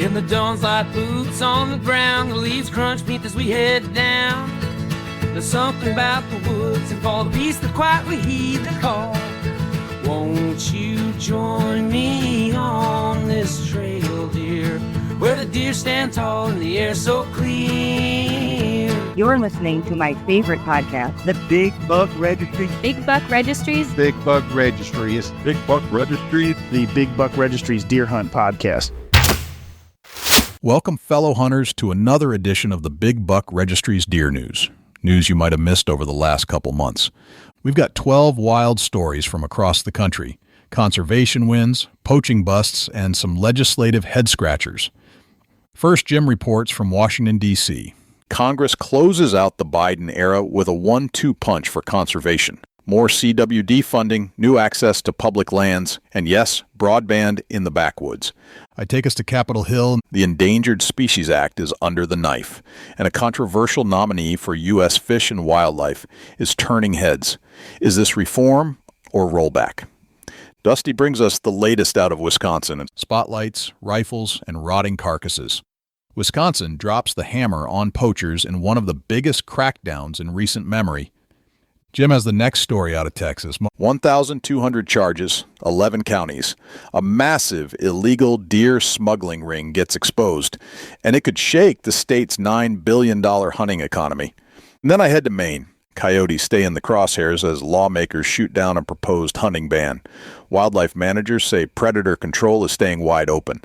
In the dawn's like boots on the ground, the leaves crunch beneath as we head down. There's something about the woods, and for the peace that quietly heed the call. Won't you join me on this trail, dear, where the deer stand tall and the air so clear? You're listening to my favorite podcast, the Big Buck Registry. Big Buck Registries. Big Buck Registries. Big Buck Registry. The Big Buck Registry's Deer Hunt Podcast. Welcome, fellow hunters, to another edition of the Big Buck Registry's Deer News. News you might have missed over the last couple months. We've got 12 wild stories from across the country, conservation wins, poaching busts, and some legislative head-scratchers. First, Jim reports from Washington, D.C. Congress closes out the Biden era with a 1-2 punch for conservation. More CWD funding, new access to public lands, and yes, broadband in the backwoods. I take us to Capitol Hill. The Endangered Species Act is under the knife, and a controversial nominee for U.S. Fish and Wildlife is turning heads. Is this reform or rollback? Dusty brings us the latest out of Wisconsin: spotlights, rifles, and rotting carcasses. Wisconsin drops the hammer on poachers in one of the biggest crackdowns in recent memory. Jim has the next story out of Texas. 1,200 charges, 11 counties. A massive illegal deer smuggling ring gets exposed, and it could shake the state's $9 billion hunting economy. And then I head to Maine. Coyotes stay in the crosshairs as lawmakers shoot down a proposed hunting ban. Wildlife managers say predator control is staying wide open.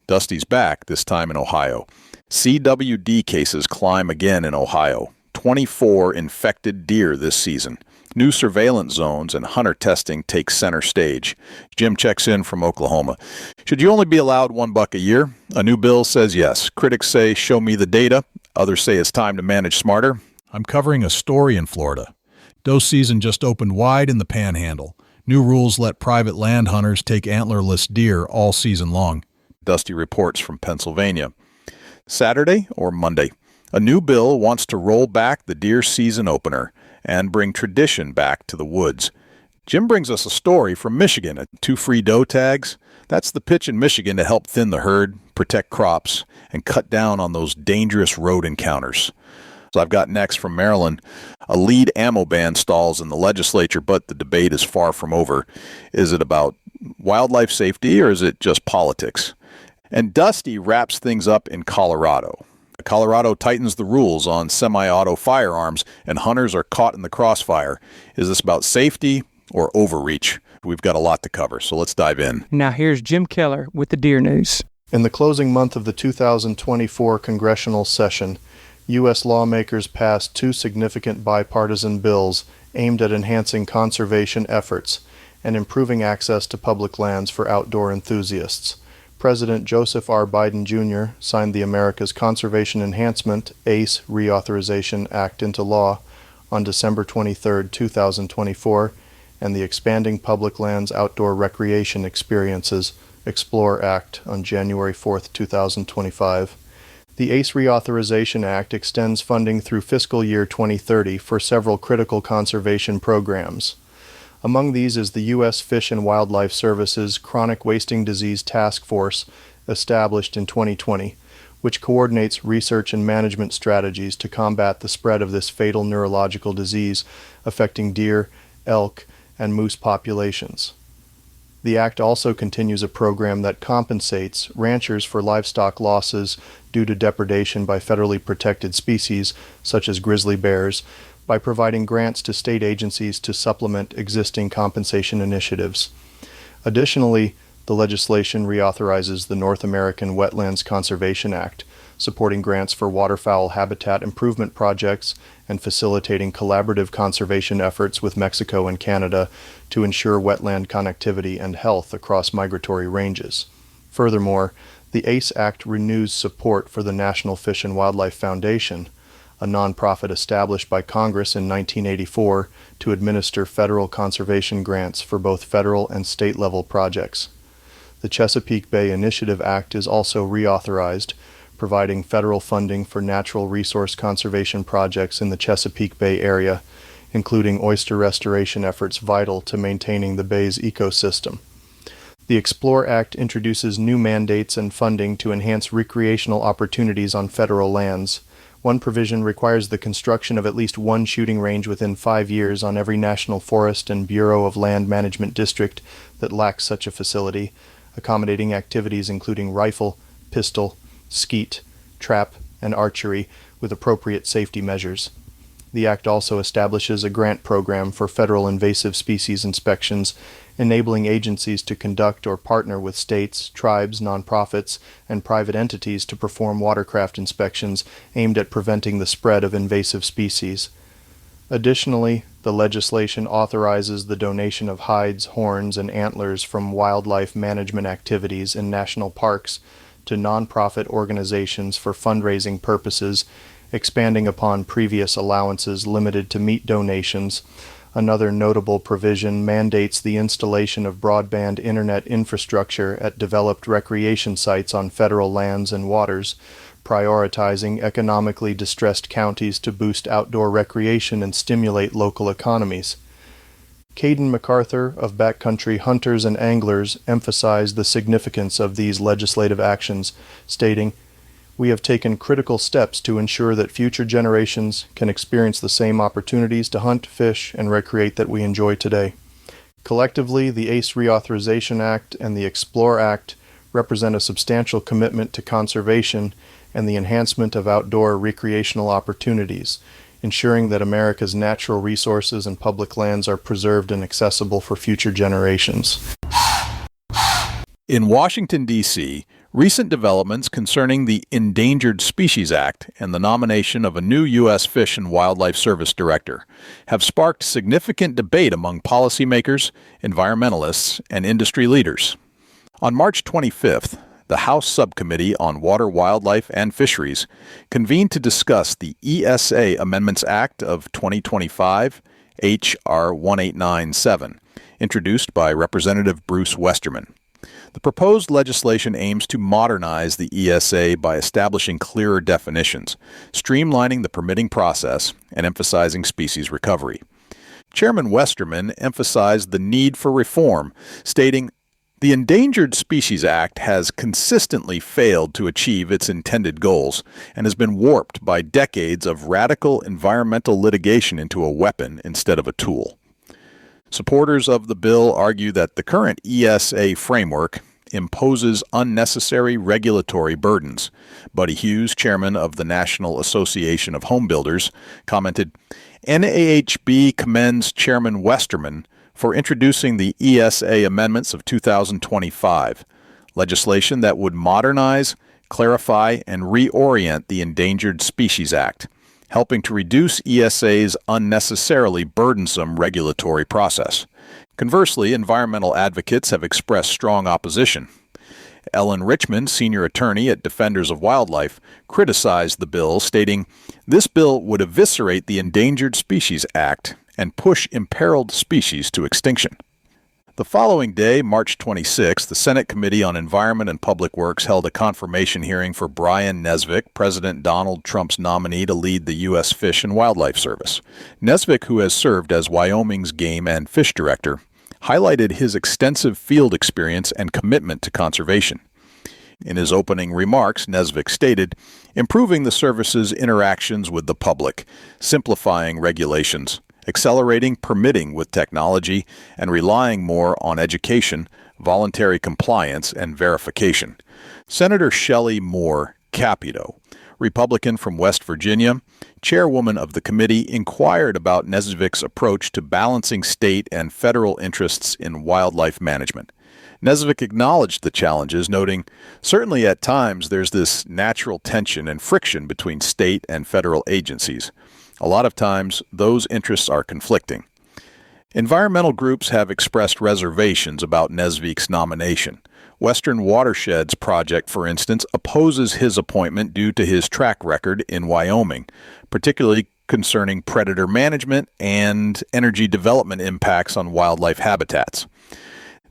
Dusty's back, this time in Ohio. CWD cases climb again in Ohio. 24 infected deer this season. New surveillance zones and hunter testing take center stage. Jim checks in from Oklahoma. Should you only be allowed $1 a year? A new bill says yes. Critics say, show me the data. Others say it's time to manage smarter. I'm covering a story in Florida. Doe season just opened wide in the Panhandle. New rules let private land hunters take antlerless deer all season long. Dusty reports from Pennsylvania. Saturday or Monday? A new bill wants to roll back the deer season opener and bring tradition back to the woods. Jim brings us a story from Michigan. 2 free doe tags. That's the pitch in Michigan to help thin the herd, protect crops, and cut down on those dangerous road encounters. So I've got next from Maryland. A lead ammo ban stalls in the legislature, but the debate is far from over. Is it about wildlife safety or is it just politics? And Dusty wraps things up in Colorado. Colorado tightens the rules on semi-auto firearms, and hunters are caught in the crossfire. Is this about safety or overreach? We've got a lot to cover, so let's dive in. Now here's Jim Keller with the Deer News. In the closing month of the 2024 congressional session, U.S. lawmakers passed 2 significant bipartisan bills aimed at enhancing conservation efforts and improving access to public lands for outdoor enthusiasts. President Joseph R. Biden Jr. signed the America's Conservation Enhancement (ACE) Reauthorization Act into law on December 23, 2024, and the Expanding Public Lands Outdoor Recreation Experiences (EXPLORE) Act on January 4, 2025. The ACE Reauthorization Act extends funding through fiscal year 2030 for several critical conservation programs. Among these is the U.S. Fish and Wildlife Service's Chronic Wasting Disease Task Force, established in 2020, which coordinates research and management strategies to combat the spread of this fatal neurological disease affecting deer, elk, and moose populations. The Act also continues a program that compensates ranchers for livestock losses due to depredation by federally protected species, such as grizzly bears, by providing grants to state agencies to supplement existing compensation initiatives. Additionally, the legislation reauthorizes the North American Wetlands Conservation Act, supporting grants for waterfowl habitat improvement projects and facilitating collaborative conservation efforts with Mexico and Canada to ensure wetland connectivity and health across migratory ranges. Furthermore, the ACE Act renews support for the National Fish and Wildlife Foundation, a nonprofit established by Congress in 1984 to administer federal conservation grants for both federal and state-level projects. The Chesapeake Bay Initiative Act is also reauthorized, providing federal funding for natural resource conservation projects in the Chesapeake Bay area, including oyster restoration efforts vital to maintaining the bay's ecosystem. The Explore Act introduces new mandates and funding to enhance recreational opportunities on federal lands. One provision requires the construction of at least one shooting range within 5 years on every National Forest and Bureau of Land Management district that lacks such a facility, accommodating activities including rifle, pistol, skeet, trap, and archery with appropriate safety measures. The Act also establishes a grant program for federal invasive species inspections, enabling agencies to conduct or partner with states, tribes, nonprofits, and private entities to perform watercraft inspections aimed at preventing the spread of invasive species. Additionally, the legislation authorizes the donation of hides, horns, and antlers from wildlife management activities in national parks to nonprofit organizations for fundraising purposes, expanding upon previous allowances limited to meat donations. Another notable provision mandates the installation of broadband internet infrastructure at developed recreation sites on federal lands and waters, prioritizing economically distressed counties to boost outdoor recreation and stimulate local economies. Caden MacArthur of Backcountry Hunters and Anglers emphasized the significance of these legislative actions, stating, "We have taken critical steps to ensure that future generations can experience the same opportunities to hunt, fish, and recreate that we enjoy today." Collectively, the ACE Reauthorization Act and the Explore Act represent a substantial commitment to conservation and the enhancement of outdoor recreational opportunities, ensuring that America's natural resources and public lands are preserved and accessible for future generations. In Washington, D.C., recent developments concerning the Endangered Species Act and the nomination of a new U.S. Fish and Wildlife Service director have sparked significant debate among policymakers, environmentalists, and industry leaders. On March 25th, the House Subcommittee on Water, Wildlife, and Fisheries convened to discuss the ESA Amendments Act of 2025, H.R. 1897, introduced by Representative Bruce Westerman. The proposed legislation aims to modernize the ESA by establishing clearer definitions, streamlining the permitting process, and emphasizing species recovery. Chairman Westerman emphasized the need for reform, stating, "The Endangered Species Act has consistently failed to achieve its intended goals and has been warped by decades of radical environmental litigation into a weapon instead of a tool." Supporters of the bill argue that the current ESA framework imposes unnecessary regulatory burdens. Buddy Hughes, chairman of the National Association of Home Builders, commented, "NAHB commends Chairman Westerman for introducing the ESA amendments of 2025, legislation that would modernize, clarify, and reorient the Endangered Species Act, helping to reduce ESA's unnecessarily burdensome regulatory process." Conversely, environmental advocates have expressed strong opposition. Ellen Richmond, senior attorney at Defenders of Wildlife, criticized the bill, stating, "This bill would eviscerate the Endangered Species Act and push imperiled species to extinction." The following day, March 26, the Senate Committee on Environment and Public Works held a confirmation hearing for Brian Nesvik, President Donald Trump's nominee to lead the U.S. Fish and Wildlife Service. Nesvik, who has served as Wyoming's Game and Fish Director, highlighted his extensive field experience and commitment to conservation. In his opening remarks, Nesvik stated, "Improving the service's interactions with the public, simplifying regulations, accelerating permitting with technology, and relying more on education, voluntary compliance, and verification." Senator Shelley Moore Capito, Republican from West Virginia, chairwoman of the committee, inquired about Nesvik's approach to balancing state and federal interests in wildlife management. Nesvik acknowledged the challenges, noting, "Certainly at times there's this natural tension and friction between state and federal agencies. A lot of times, those interests are conflicting." Environmental groups have expressed reservations about Nesvik's nomination. Western Watersheds Project, for instance, opposes his appointment due to his track record in Wyoming, particularly concerning predator management and energy development impacts on wildlife habitats.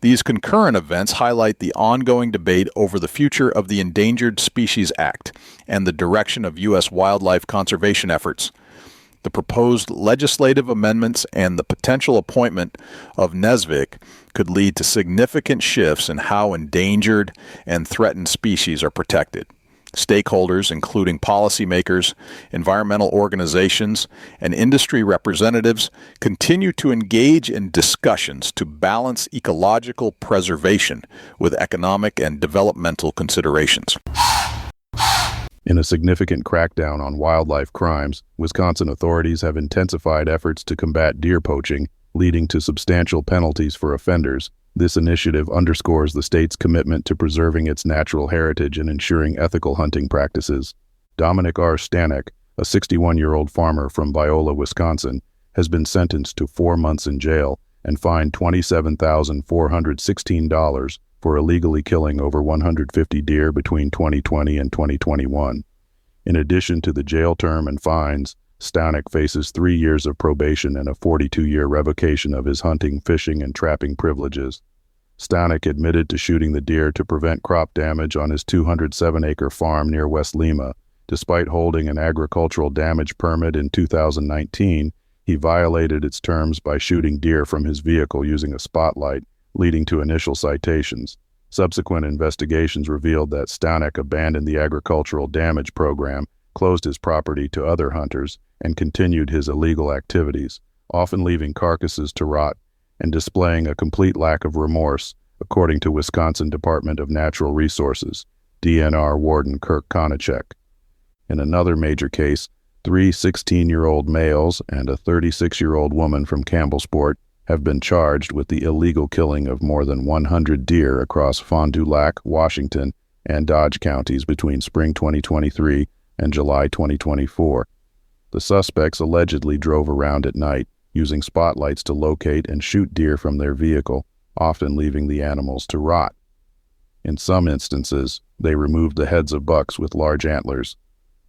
These concurrent events highlight the ongoing debate over the future of the Endangered Species Act and the direction of U.S. wildlife conservation efforts. The proposed legislative amendments and the potential appointment of Nesvik could lead to significant shifts in how endangered and threatened species are protected. Stakeholders, including policymakers, environmental organizations, and industry representatives, continue to engage in discussions to balance ecological preservation with economic and developmental considerations. In a significant crackdown on wildlife crimes, Wisconsin authorities have intensified efforts to combat deer poaching, leading to substantial penalties for offenders. This initiative underscores the state's commitment to preserving its natural heritage and ensuring ethical hunting practices. Dominic R. Stanek, a 61-year-old farmer from Viola, Wisconsin, has been sentenced to 4 months in jail and fined $27,416 for illegally killing over 150 deer between 2020 and 2021. In addition to the jail term and fines, Stanek faces 3 years of probation and a 42-year revocation of his hunting, fishing, and trapping privileges. Stanek admitted to shooting the deer to prevent crop damage on his 207-acre farm near West Lima. Despite holding an agricultural damage permit in 2019, he violated its terms by shooting deer from his vehicle using a spotlight, leading to initial citations. Subsequent investigations revealed that Stanek abandoned the agricultural damage program, closed his property to other hunters, and continued his illegal activities, often leaving carcasses to rot and displaying a complete lack of remorse, according to Wisconsin Department of Natural Resources, DNR Warden Kirk Konachek. In another major case, 3 16-year-old males and a 36-year-old woman from Campbellsport have been charged with the illegal killing of more than 100 deer across Fond du Lac, Washington, and Dodge counties between spring 2023 and July 2024. The suspects allegedly drove around at night, using spotlights to locate and shoot deer from their vehicle, often leaving the animals to rot. In some instances, they removed the heads of bucks with large antlers.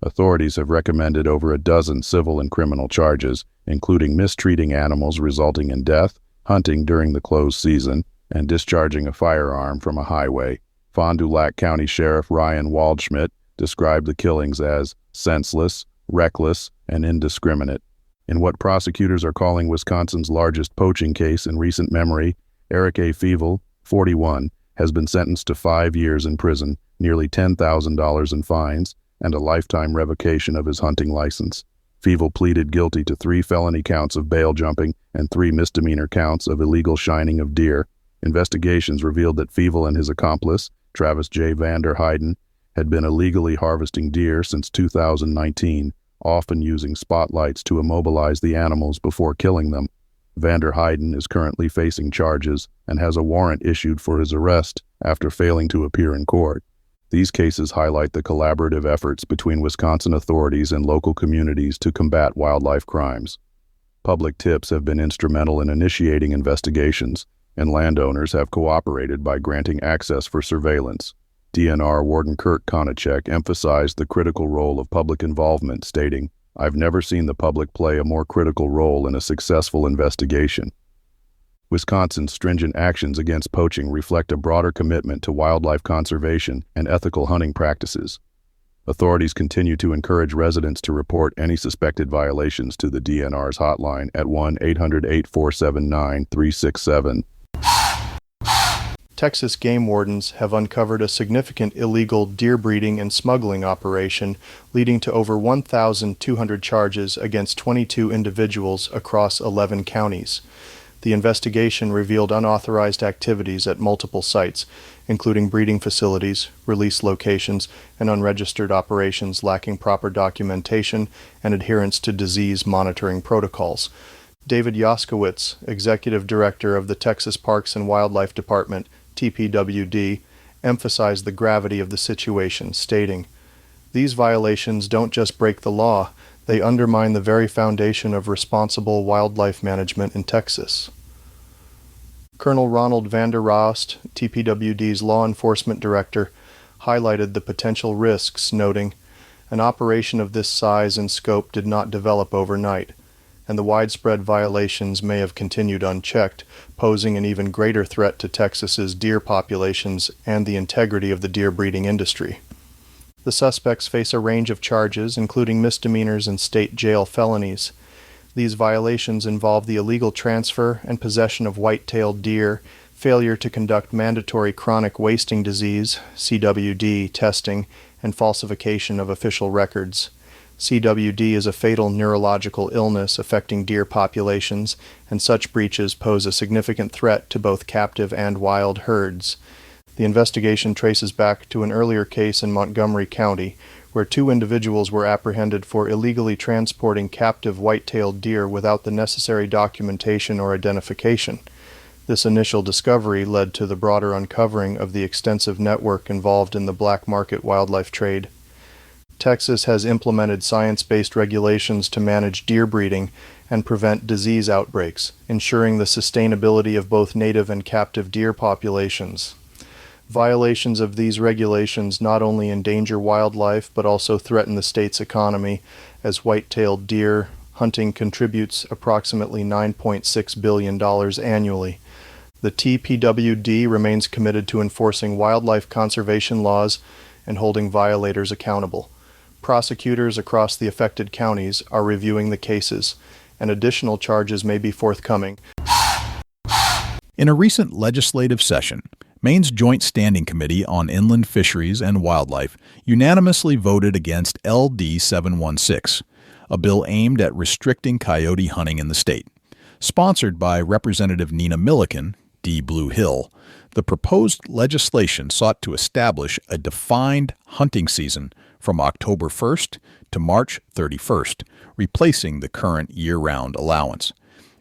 Authorities have recommended over a dozen civil and criminal charges, including mistreating animals resulting in death, hunting during the closed season, and discharging a firearm from a highway. Fond du Lac County Sheriff Ryan Waldschmidt described the killings as senseless, reckless, and indiscriminate. In what prosecutors are calling Wisconsin's largest poaching case in recent memory, Eric A. Fievel, 41, has been sentenced to 5 years in prison, nearly $10,000 in fines, and a lifetime revocation of his hunting license. Fievel pleaded guilty to 3 felony counts of bail jumping and 3 misdemeanor counts of illegal shining of deer. Investigations revealed that Fievel and his accomplice, Travis J. Vander Heiden, had been illegally harvesting deer since 2019, often using spotlights to immobilize the animals before killing them. Vander Heiden is currently facing charges and has a warrant issued for his arrest after failing to appear in court. These cases highlight the collaborative efforts between Wisconsin authorities and local communities to combat wildlife crimes. Public tips have been instrumental in initiating investigations, and landowners have cooperated by granting access for surveillance. DNR Warden Kirk Konachek emphasized the critical role of public involvement, stating, "I've never seen the public play a more critical role in a successful investigation." Wisconsin's stringent actions against poaching reflect a broader commitment to wildlife conservation and ethical hunting practices. Authorities continue to encourage residents to report any suspected violations to the DNR's hotline at 1-800-847-9367. Texas game wardens have uncovered a significant illegal deer breeding and smuggling operation, leading to over 1,200 charges against 22 individuals across 11 counties. The investigation revealed unauthorized activities at multiple sites, including breeding facilities, release locations, and unregistered operations lacking proper documentation and adherence to disease monitoring protocols. David Yoskowitz, Executive Director of the Texas Parks and Wildlife Department, TPWD, emphasized the gravity of the situation, stating, "These violations don't just break the law, they undermine the very foundation of responsible wildlife management in Texas." Colonel Ronald Vander Rost, TPWD's law enforcement director, highlighted the potential risks, noting, "An operation of this size and scope did not develop overnight, and the widespread violations may have continued unchecked, posing an even greater threat to Texas's deer populations and the integrity of the deer breeding industry." The suspects face a range of charges, including misdemeanors and state jail felonies. These violations involve the illegal transfer and possession of white-tailed deer, failure to conduct mandatory chronic wasting disease (CWD) testing, and falsification of official records. CWD is a fatal neurological illness affecting deer populations, and such breaches pose a significant threat to both captive and wild herds. The investigation traces back to an earlier case in Montgomery County, where 2 individuals were apprehended for illegally transporting captive white-tailed deer without the necessary documentation or identification. This initial discovery led to the broader uncovering of the extensive network involved in the black market wildlife trade. Texas has implemented science-based regulations to manage deer breeding and prevent disease outbreaks, ensuring the sustainability of both native and captive deer populations. Violations of these regulations not only endanger wildlife but also threaten the state's economy, as white-tailed deer hunting contributes approximately $9.6 billion annually. The TPWD remains committed to enforcing wildlife conservation laws and holding violators accountable. Prosecutors across the affected counties are reviewing the cases, and additional charges may be forthcoming. In a recent legislative session, Maine's Joint Standing Committee on Inland Fisheries and Wildlife unanimously voted against LD 716, a bill aimed at restricting coyote hunting in the state. Sponsored by Representative Nina Milliken, D. Blue Hill, the proposed legislation sought to establish a defined hunting season from October 1st to March 31st, replacing the current year-round allowance.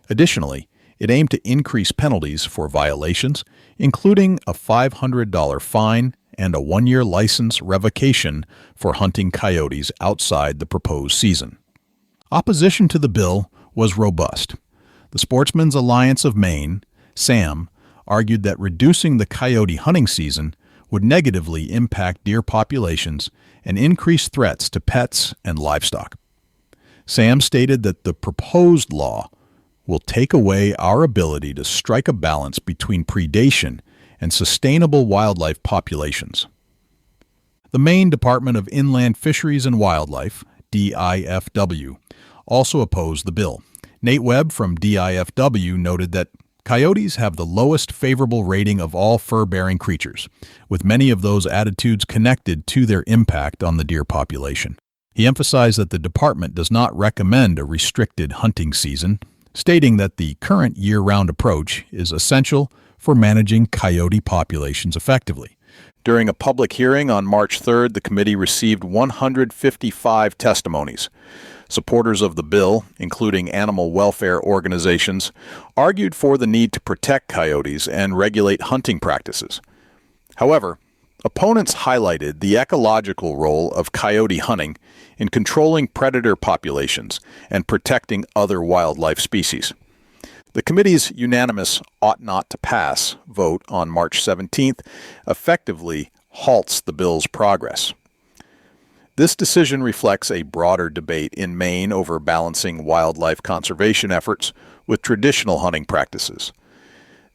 Additionally, it aimed to increase penalties for violations, including a $500 fine and a 1-year license revocation for hunting coyotes outside the proposed season. Opposition to the bill was robust. The Sportsmen's Alliance of Maine, SAM, argued that reducing the coyote hunting season would negatively impact deer populations and increase threats to pets and livestock. SAM stated that the proposed law will take away our ability to strike a balance between predation and sustainable wildlife populations. The Maine Department of Inland Fisheries and Wildlife, DIFW, also opposed the bill. Nate Webb from DIFW noted that coyotes have the lowest favorable rating of all fur-bearing creatures, with many of those attitudes connected to their impact on the deer population. He emphasized that the department does not recommend a restricted hunting season, stating that the current year-round approach is essential for managing coyote populations effectively. During a public hearing on March 3rd, the committee received 155 testimonies. Supporters of the bill, including animal welfare organizations, argued for the need to protect coyotes and regulate hunting practices. However, opponents highlighted the ecological role of coyote hunting in controlling predator populations and protecting other wildlife species. The committee's unanimous ought not to pass vote on March 17th effectively halts the bill's progress. This decision reflects a broader debate in Maine over balancing wildlife conservation efforts with traditional hunting practices.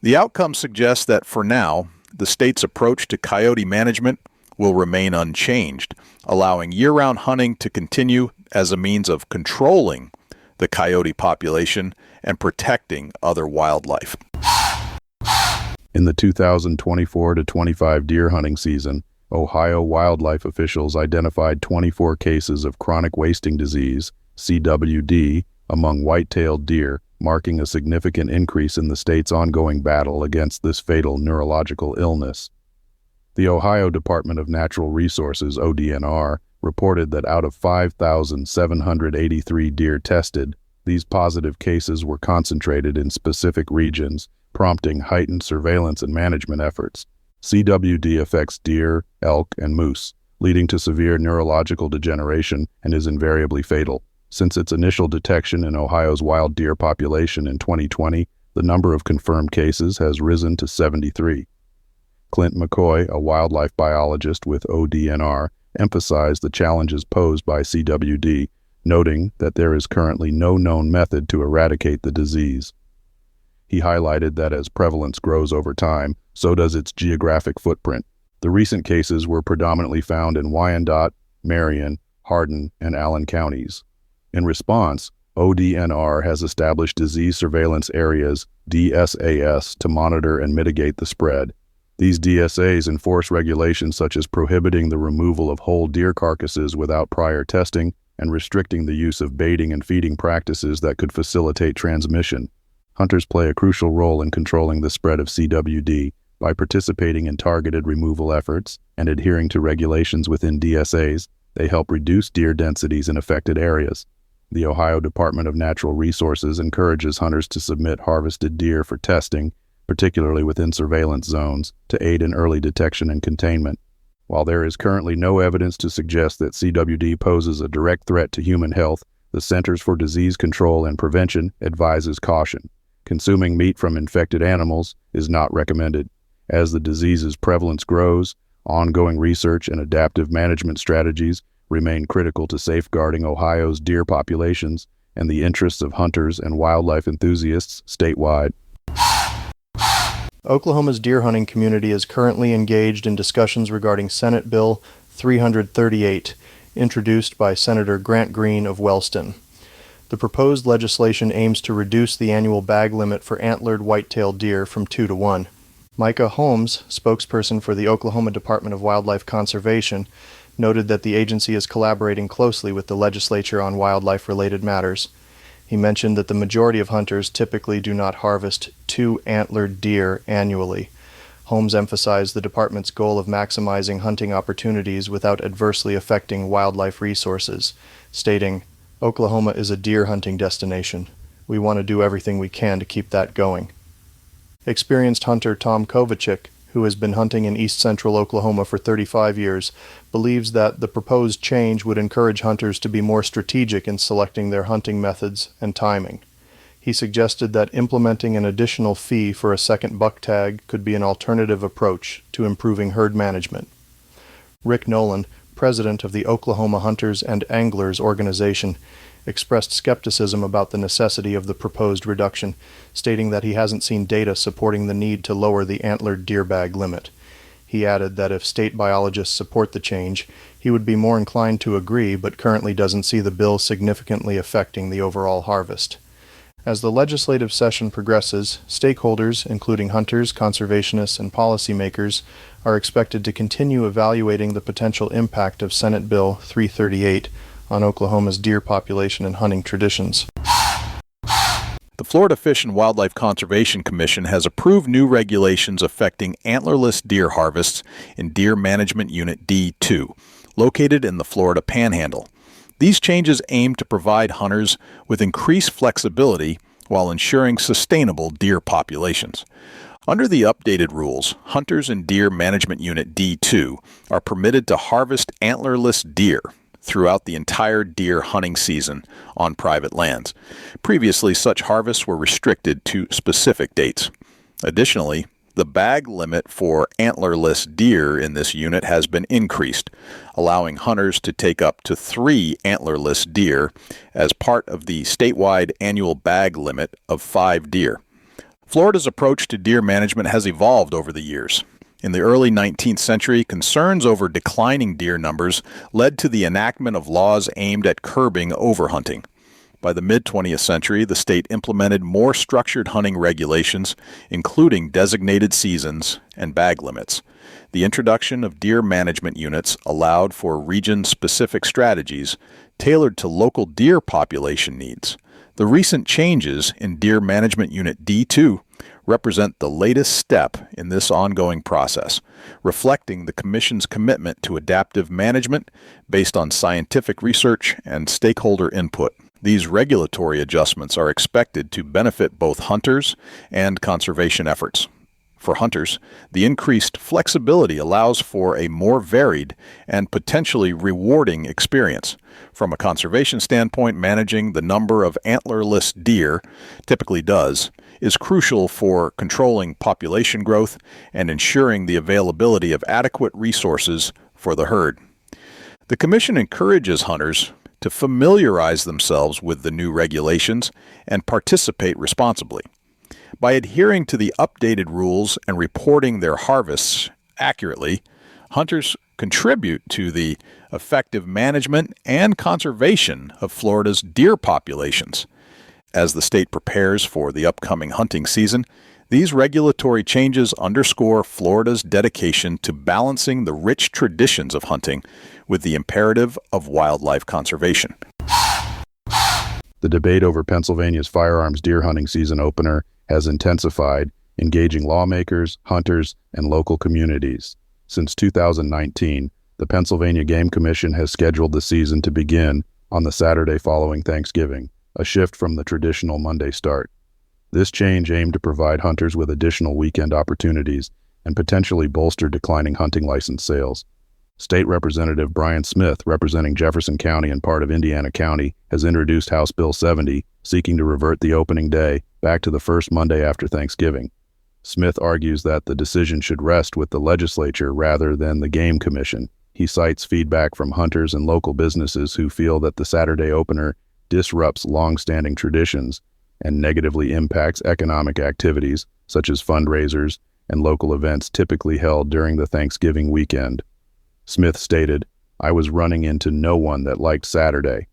The outcome suggests that for now, the state's approach to coyote management will remain unchanged, allowing year-round hunting to continue as a means of controlling the coyote population and protecting other wildlife. In the 2024-25 deer hunting season, Ohio wildlife officials identified 24 cases of chronic wasting disease, CWD, among white-tailed deer, marking a significant increase in the state's ongoing battle against this fatal neurological illness. The Ohio Department of Natural Resources, ODNR, reported that out of 5,783 deer tested, these positive cases were concentrated in specific regions, prompting heightened surveillance and management efforts. CWD affects deer, elk, and moose, leading to severe neurological degeneration and is invariably fatal. Since its initial detection in Ohio's wild deer population in 2020, the number of confirmed cases has risen to 73. Clint McCoy, a wildlife biologist with ODNR, emphasized the challenges posed by CWD, noting that there is currently no known method to eradicate the disease. He highlighted that as prevalence grows over time, so does its geographic footprint. The recent cases were predominantly found in Wyandotte, Marion, Hardin, and Allen counties. In response, ODNR has established disease surveillance areas, DSAS, to monitor and mitigate the spread. These DSAs enforce regulations such as prohibiting the removal of whole deer carcasses without prior testing and restricting the use of baiting and feeding practices that could facilitate transmission. Hunters play a crucial role in controlling the spread of CWD by participating in targeted removal efforts and adhering to regulations within DSAs. They help reduce deer densities in affected areas. The Ohio Department of Natural Resources encourages hunters to submit harvested deer for testing, particularly within surveillance zones, to aid in early detection and containment. While there is currently no evidence to suggest that CWD poses a direct threat to human health, the Centers for Disease Control and Prevention advises caution. Consuming meat from infected animals is not recommended. As the disease's prevalence grows, ongoing research and adaptive management strategies remain critical to safeguarding Ohio's deer populations and the interests of hunters and wildlife enthusiasts statewide. Oklahoma's deer hunting community is currently engaged in discussions regarding Senate Bill 338, introduced by Senator Grant Green of Wellston. The proposed legislation aims to reduce the annual bag limit for antlered whitetail deer from 2 to 1. Micah Holmes, spokesperson for the Oklahoma Department of Wildlife Conservation, noted that the agency is collaborating closely with the legislature on wildlife-related matters. He mentioned that the majority of hunters typically do not harvest 2 antlered deer annually. Holmes emphasized the department's goal of maximizing hunting opportunities without adversely affecting wildlife resources, stating, "Oklahoma is a deer hunting destination. We want to do everything we can to keep that going." Experienced hunter Tom Kovacic, who has been hunting in east-central Oklahoma for 35 years, believes that the proposed change would encourage hunters to be more strategic in selecting their hunting methods and timing. He suggested that implementing an additional fee for a second buck tag could be an alternative approach to improving herd management. Rick Nolan, president of the Oklahoma Hunters and Anglers Organization, expressed skepticism about the necessity of the proposed reduction, stating that he hasn't seen data supporting the need to lower the antlered deer bag limit. He added that if state biologists support the change, he would be more inclined to agree, but currently doesn't see the bill significantly affecting the overall harvest. As the legislative session progresses, stakeholders, including hunters, conservationists, and policymakers, are expected to continue evaluating the potential impact of Senate Bill 338 on Oklahoma's deer population and hunting traditions. The Florida Fish and Wildlife Conservation Commission has approved new regulations affecting antlerless deer harvests in Deer Management Unit D2, located in the Florida Panhandle. These changes aim to provide hunters with increased flexibility while ensuring sustainable deer populations. Under the updated rules, hunters in Deer Management Unit D2 are permitted to harvest antlerless deer throughout the entire deer hunting season on private lands. Previously, such harvests were restricted to specific dates. Additionally, the bag limit for antlerless deer in this unit has been increased, allowing hunters to take up to 3 antlerless deer as part of the statewide annual bag limit of 5 deer. Florida's approach to deer management has evolved over the years. In the early 19th century, concerns over declining deer numbers led to the enactment of laws aimed at curbing overhunting. By the mid-20th century, the state implemented more structured hunting regulations, including designated seasons and bag limits. The introduction of deer management units allowed for region-specific strategies tailored to local deer population needs. The recent changes in Deer Management Unit D2 represent the latest step in this ongoing process, reflecting the Commission's commitment to adaptive management based on scientific research and stakeholder input. These regulatory adjustments are expected to benefit both hunters and conservation efforts. For hunters, the increased flexibility allows for a more varied and potentially rewarding experience. From a conservation standpoint, managing the number of antlerless deer typically is crucial for controlling population growth and ensuring the availability of adequate resources for the herd. The Commission encourages hunters to familiarize themselves with the new regulations and participate responsibly. By adhering to the updated rules and reporting their harvests accurately, hunters contribute to the effective management and conservation of Florida's deer populations. As the state prepares for the upcoming hunting season, these regulatory changes underscore Florida's dedication to balancing the rich traditions of hunting with the imperative of wildlife conservation. The debate over Pennsylvania's firearms deer hunting season opener has intensified, engaging lawmakers, hunters, and local communities. Since 2019, the Pennsylvania Game Commission has scheduled the season to begin on the Saturday following Thanksgiving, a shift from the traditional Monday start. This change aimed to provide hunters with additional weekend opportunities and potentially bolster declining hunting license sales. State Representative Brian Smith, representing Jefferson County and part of Indiana County, has introduced House Bill 70, seeking to revert the opening day back to the first Monday after Thanksgiving. Smith argues that the decision should rest with the legislature rather than the Game Commission. He cites feedback from hunters and local businesses who feel that the Saturday opener disrupts long-standing traditions and negatively impacts economic activities such as fundraisers and local events typically held during the Thanksgiving weekend. Smith stated, "I was running into no one that liked Saturday."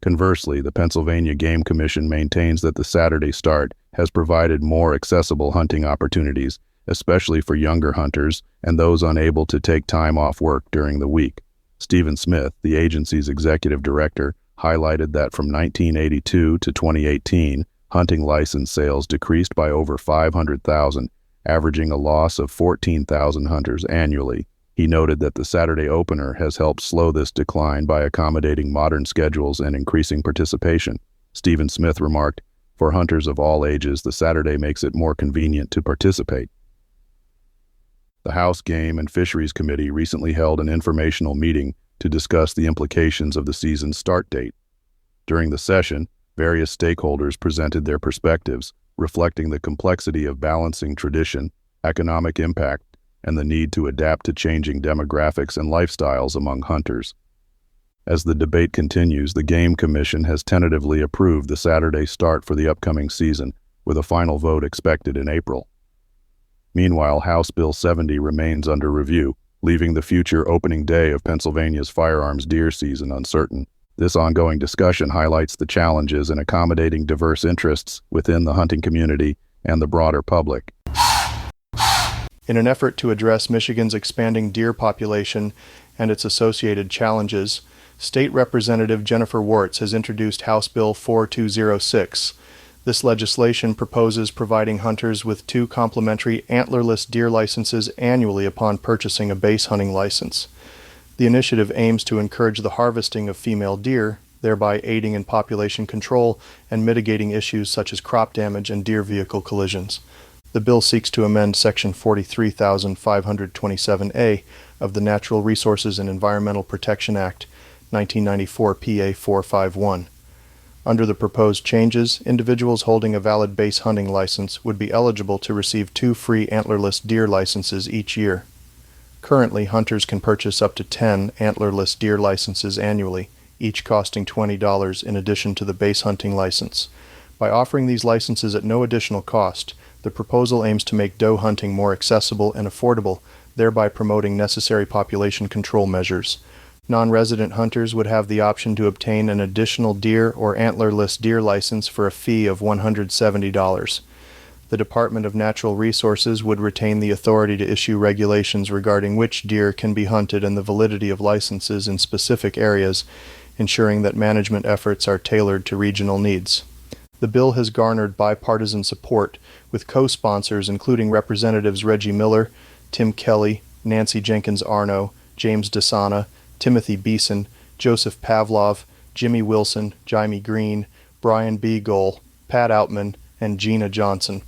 Conversely, the Pennsylvania Game Commission maintains that the Saturday start has provided more accessible hunting opportunities, especially for younger hunters and those unable to take time off work during the week. Stephen Smith, the agency's executive director, highlighted that from 1982 to 2018, hunting license sales decreased by over 500,000, averaging a loss of 14,000 hunters annually. He noted that the Saturday opener has helped slow this decline by accommodating modern schedules and increasing participation. Stephen Smith remarked, "For hunters of all ages, the Saturday makes it more convenient to participate." The House Game and Fisheries Committee recently held an informational meeting to discuss the implications of the season's start date. During the session, various stakeholders presented their perspectives, reflecting the complexity of balancing tradition, economic impact, and the need to adapt to changing demographics and lifestyles among hunters. As the debate continues, the Game Commission has tentatively approved the Saturday start for the upcoming season, with a final vote expected in April. Meanwhile, House Bill 70 remains under review, leaving the future opening day of Pennsylvania's firearms deer season uncertain. This ongoing discussion highlights the challenges in accommodating diverse interests within the hunting community and the broader public. In an effort to address Michigan's expanding deer population and its associated challenges, State Representative Jennifer Wartz has introduced House Bill 4206. This legislation proposes providing hunters with 2 complimentary antlerless deer licenses annually upon purchasing a base hunting license. The initiative aims to encourage the harvesting of female deer, thereby aiding in population control and mitigating issues such as crop damage and deer vehicle collisions. The bill seeks to amend Section 43,527A of the Natural Resources and Environmental Protection Act, 1994 PA 451. Under the proposed changes, individuals holding a valid base hunting license would be eligible to receive 2 free antlerless deer licenses each year. Currently, hunters can purchase up to 10 antlerless deer licenses annually, each costing $20 in addition to the base hunting license. By offering these licenses at no additional cost, the proposal aims to make doe hunting more accessible and affordable, thereby promoting necessary population control measures. Non-resident hunters would have the option to obtain an additional deer or antlerless deer license for a fee of $170. The Department of Natural Resources would retain the authority to issue regulations regarding which deer can be hunted and the validity of licenses in specific areas, ensuring that management efforts are tailored to regional needs. The bill has garnered bipartisan support, with co-sponsors including Representatives Reggie Miller, Tim Kelly, Nancy Jenkins Arno, James DeSana, Timothy Beeson, Joseph Pavlov, Jimmy Wilson, Jaime Green, Brian Beagle, Pat Outman, and Gina Johnson.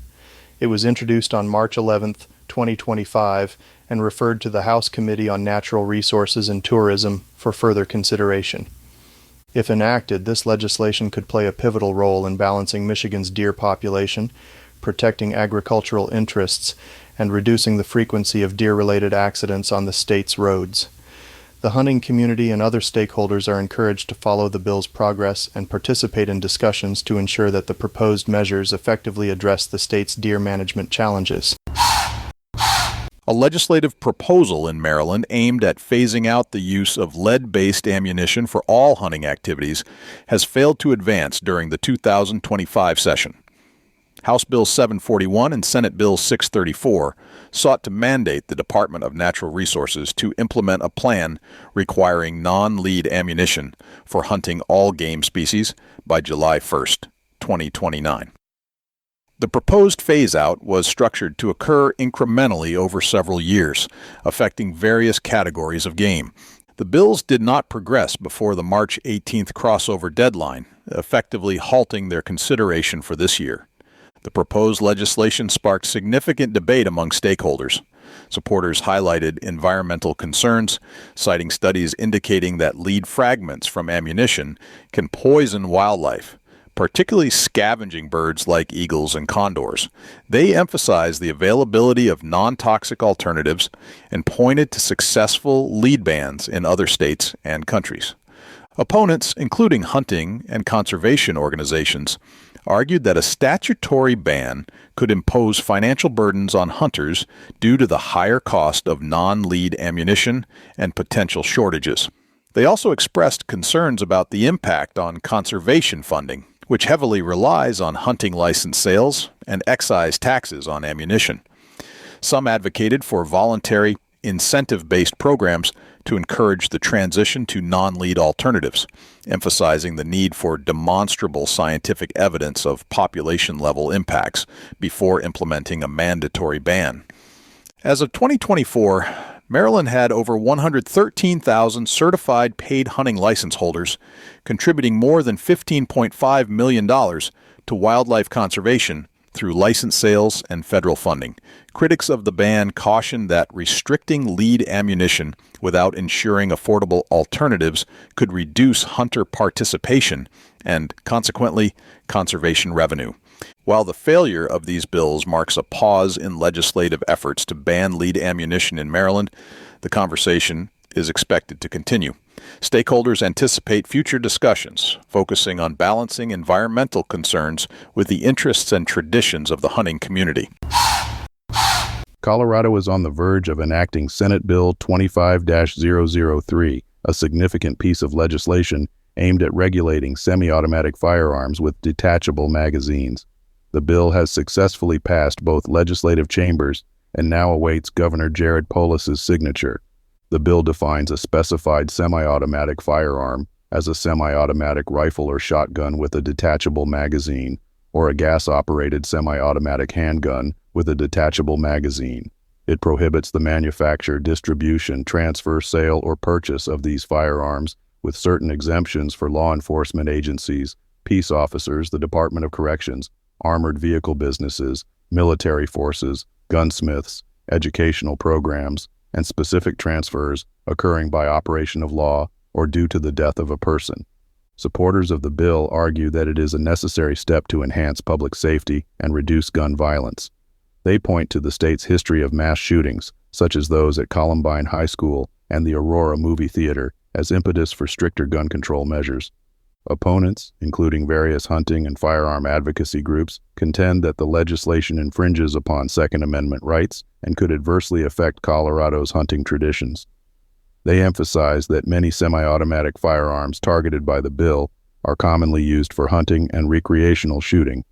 It was introduced on March 11, 2025, and referred to the House Committee on Natural Resources and Tourism for further consideration. If enacted, this legislation could play a pivotal role in balancing Michigan's deer population, protecting agricultural interests, and reducing the frequency of deer-related accidents on the state's roads. The hunting community and other stakeholders are encouraged to follow the bill's progress and participate in discussions to ensure that the proposed measures effectively address the state's deer management challenges. A legislative proposal in Maryland aimed at phasing out the use of lead-based ammunition for all hunting activities has failed to advance during the 2025 session. House Bill 741 and Senate Bill 634 sought to mandate the Department of Natural Resources to implement a plan requiring non-lead ammunition for hunting all game species by July 1st, 2029. The proposed phase-out was structured to occur incrementally over several years, affecting various categories of game. The bills did not progress before the March 18th crossover deadline, effectively halting their consideration for this year. The proposed legislation sparked significant debate among stakeholders. Supporters highlighted environmental concerns, citing studies indicating that lead fragments from ammunition can poison wildlife, particularly scavenging birds like eagles and condors. They emphasized the availability of non-toxic alternatives and pointed to successful lead bans in other states and countries. Opponents, including hunting and conservation organizations, argued that a statutory ban could impose financial burdens on hunters due to the higher cost of non-lead ammunition and potential shortages. They also expressed concerns about the impact on conservation funding, which heavily relies on hunting license sales and excise taxes on ammunition. Some advocated for voluntary, incentive-based programs to encourage the transition to non-lead alternatives, emphasizing the need for demonstrable scientific evidence of population-level impacts before implementing a mandatory ban. As of 2024, Maryland had over 113,000 certified paid hunting license holders, contributing more than $15.5 million to wildlife conservation through license sales and federal funding. Critics of the ban cautioned that restricting lead ammunition without ensuring affordable alternatives could reduce hunter participation and, consequently, conservation revenue. While the failure of these bills marks a pause in legislative efforts to ban lead ammunition in Maryland, the conversation is expected to continue. Stakeholders anticipate future discussions focusing on balancing environmental concerns with the interests and traditions of the hunting community. Colorado is on the verge of enacting Senate Bill 25-003, a significant piece of legislation aimed at regulating semi-automatic firearms with detachable magazines. The bill has successfully passed both legislative chambers and now awaits Governor Jared Polis's signature. The bill defines a specified semi-automatic firearm as a semi-automatic rifle or shotgun with a detachable magazine, or a gas-operated semi-automatic handgun with a detachable magazine. It prohibits the manufacture, distribution, transfer, sale, or purchase of these firearms, with certain exemptions for law enforcement agencies, peace officers, the Department of Corrections, armored vehicle businesses, military forces, gunsmiths, educational programs, and specific transfers occurring by operation of law or due to the death of a person. Supporters of the bill argue that it is a necessary step to enhance public safety and reduce gun violence. They point to the state's history of mass shootings, such as those at Columbine High School and the Aurora movie theater, as impetus for stricter gun control measures. Opponents, including various hunting and firearm advocacy groups, contend that the legislation infringes upon Second Amendment rights and could adversely affect Colorado's hunting traditions. They emphasize that many semi-automatic firearms targeted by the bill are commonly used for hunting and recreational shooting.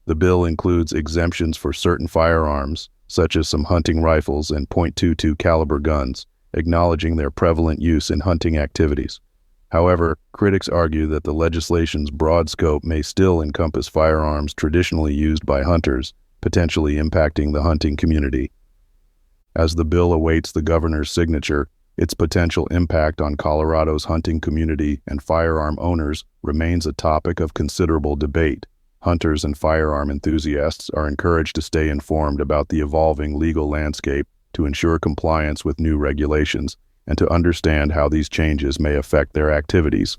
The bill includes exemptions for certain firearms, such as some hunting rifles and .22 caliber guns, acknowledging their prevalent use in hunting activities. However, critics argue that the legislation's broad scope may still encompass firearms traditionally used by hunters, potentially impacting the hunting community. As the bill awaits the governor's signature, its potential impact on Colorado's hunting community and firearm owners remains a topic of considerable debate. Hunters and firearm enthusiasts are encouraged to stay informed about the evolving legal landscape to ensure compliance with new regulations and to understand how these changes may affect their activities.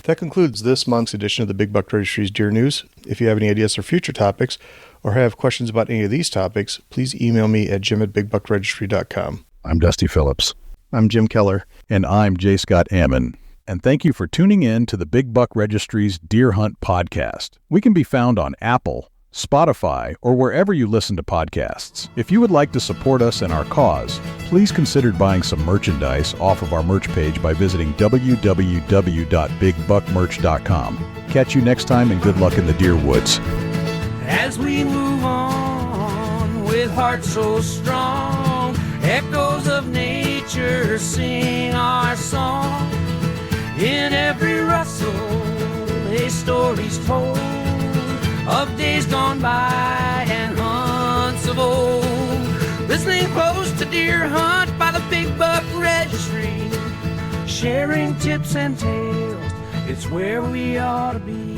That concludes this month's edition of the Big Buck Registry's Deer News. If you have any ideas for future topics or have questions about any of these topics, please email me at jim@bigbuckregistry.com. I'm Dusty Phillips. I'm Jim Keller. And I'm J. Scott Ammon. And thank you for tuning in to the Big Buck Registry's Deer Hunt Podcast. We can be found on Apple, Spotify, or wherever you listen to podcasts. If you would like to support us and our cause, please consider buying some merchandise off of our merch page by visiting www.bigbuckmerch.com. Catch you next time, and good luck in the deer woods. As we move on with hearts so strong, echoes of nature sing our song. In every rustle, a story's told of days gone by and hunts of old. Listening close to Deer Hunt by the Big Buck Registry, sharing tips and tales, it's where we ought to be.